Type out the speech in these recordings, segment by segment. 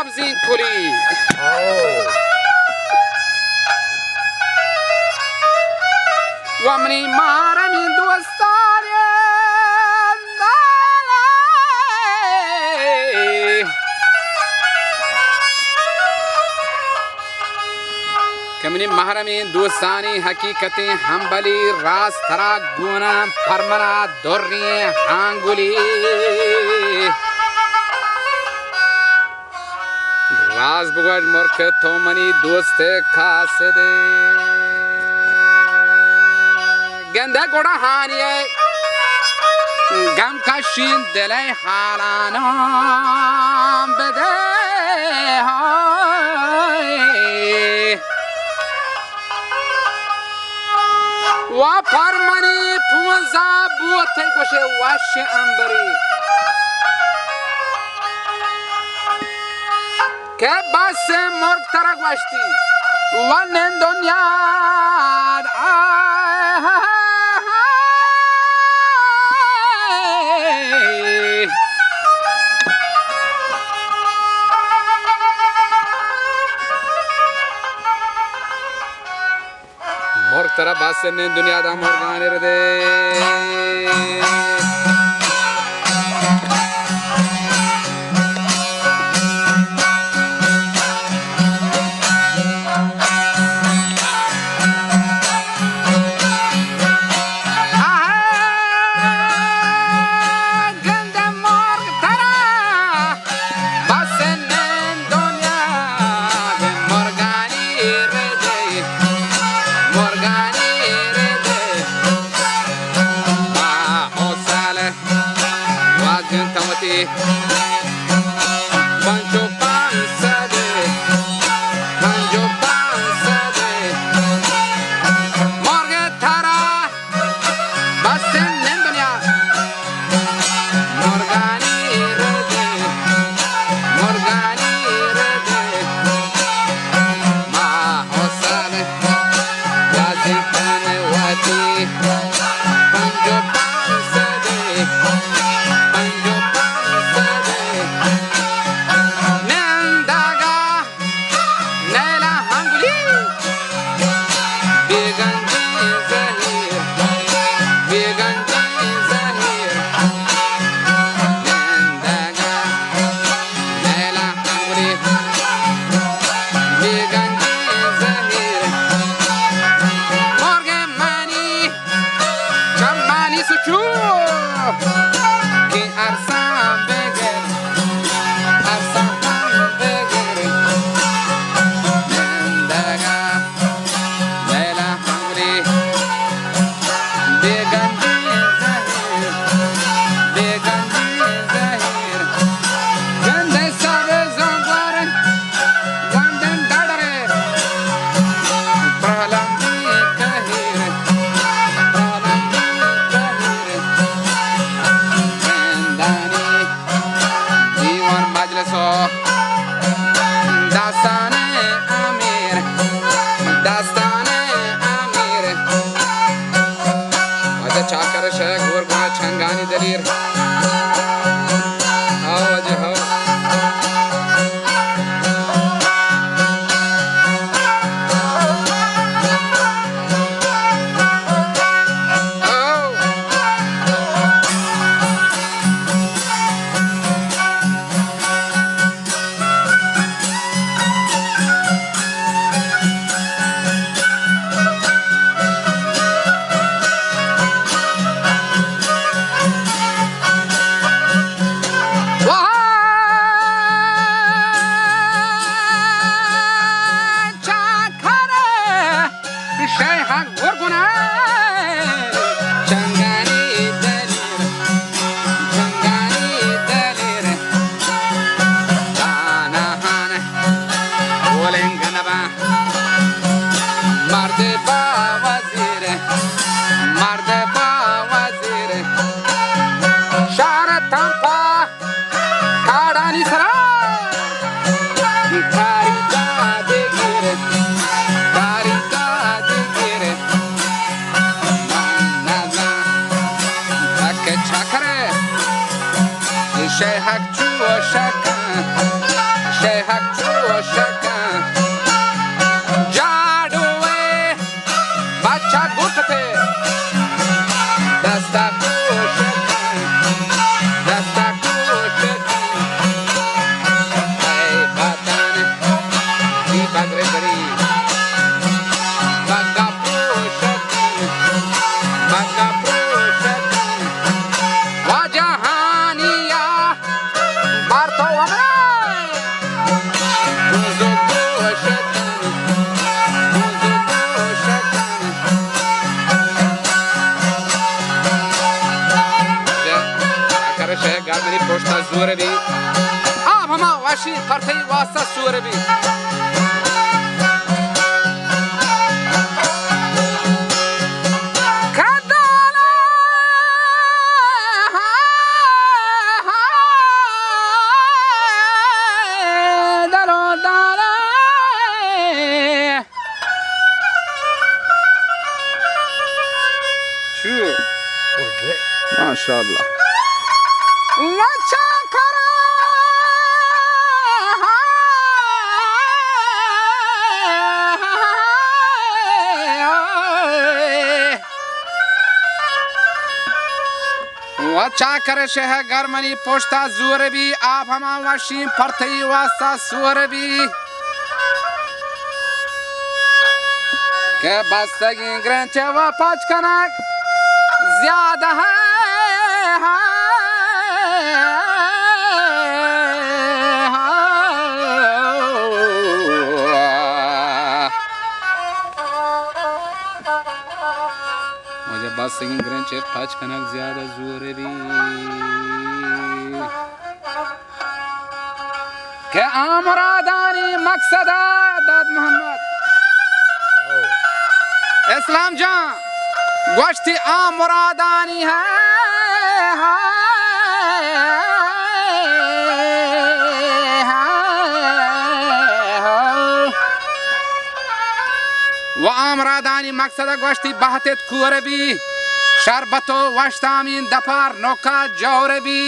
سبزین کلی و منی مارم این دوستانی که منی محرم دوستانی حقیقتی همبلی راست ترا گونم پرمنا دوری هنگولی راز بگوش مرک تو منی دوست کاسده گنده گوڑا هانیه غم کشین دلی حالانم بده و پرمانی پونزا بوته گوشه وش انبری که بس مرگ ترک وشتی و نن دنیا مرگ ترک بس نن دنیا دا مرگانی رده شهک کوشکن جادوی بچه گوشته دستا کوشکن دستا کوشکن ای وطن بی بگره بری بگا پروشکن بگا پروشکن و جهانیا بر تو امرای بوزو کوشکن بوزو کوشکن اگر شهر منی پشت زور بی آب هما وشی پرتی واسه سور بی ما شاء الله वचा कर शह गरमनी पोष्टा जोर भी आप हमा वशी परथई वास्ता सुर भी के बस ग्रंच व पाँच कनक ज्यादा है मुझे बस ग्रंच पाँच कनक ज्यादा जोर भी के आमरादानी मकसद दाद मोहम्मद इस्लाम जान गोश्ती आमरादानी है व आमरादानी मकसद गोश्ती बहते कुरबी शरबतो वश्तामीन दफार नौका जौरबी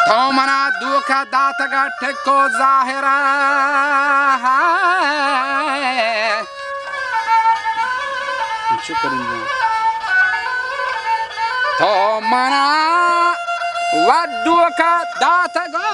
तो मना दुका दातगा टेको जाहिरा तो मना वदुका दातगा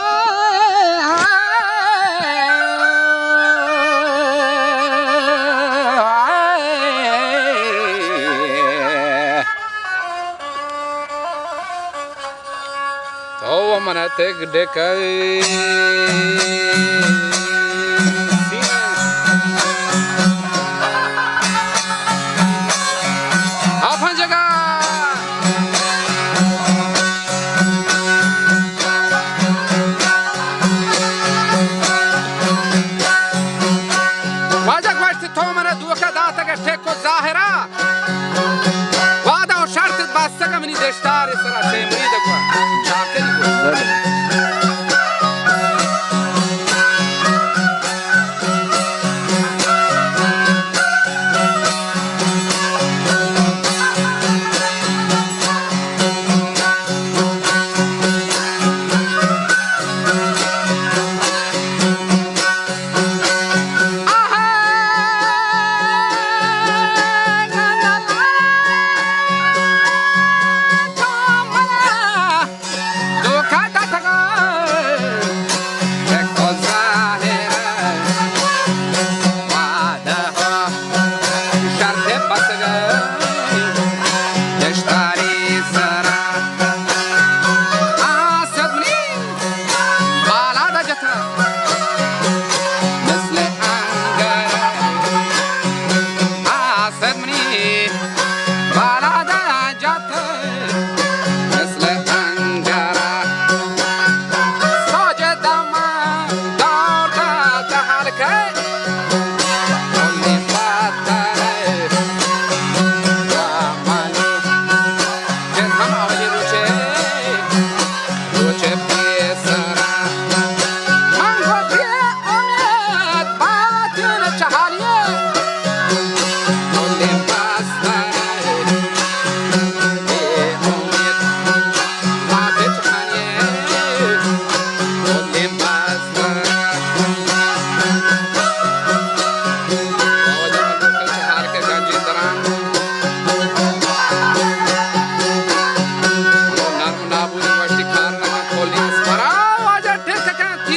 mana tek dekai apa jaga wajak washti to mana duka data ga teko zahira wada o shart basaga mini deshtar isra shemri dagwa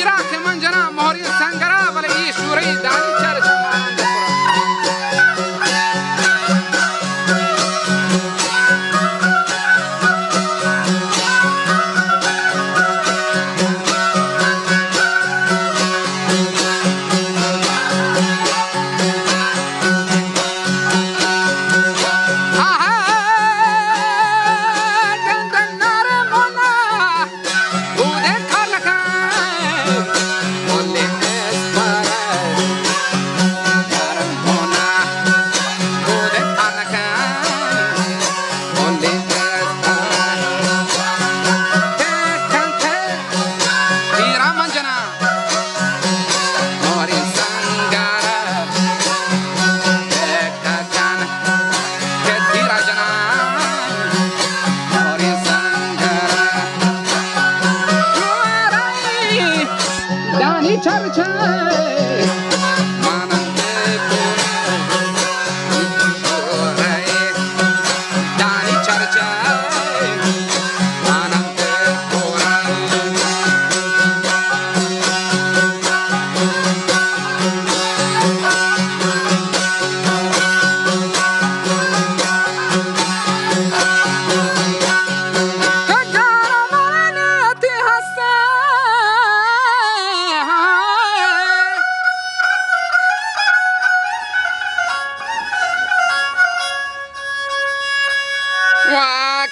धीरा के मंजना मोहरी संगरा बले ईश्वरी दानी चर्चा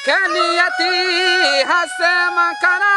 Keniyati hasema kana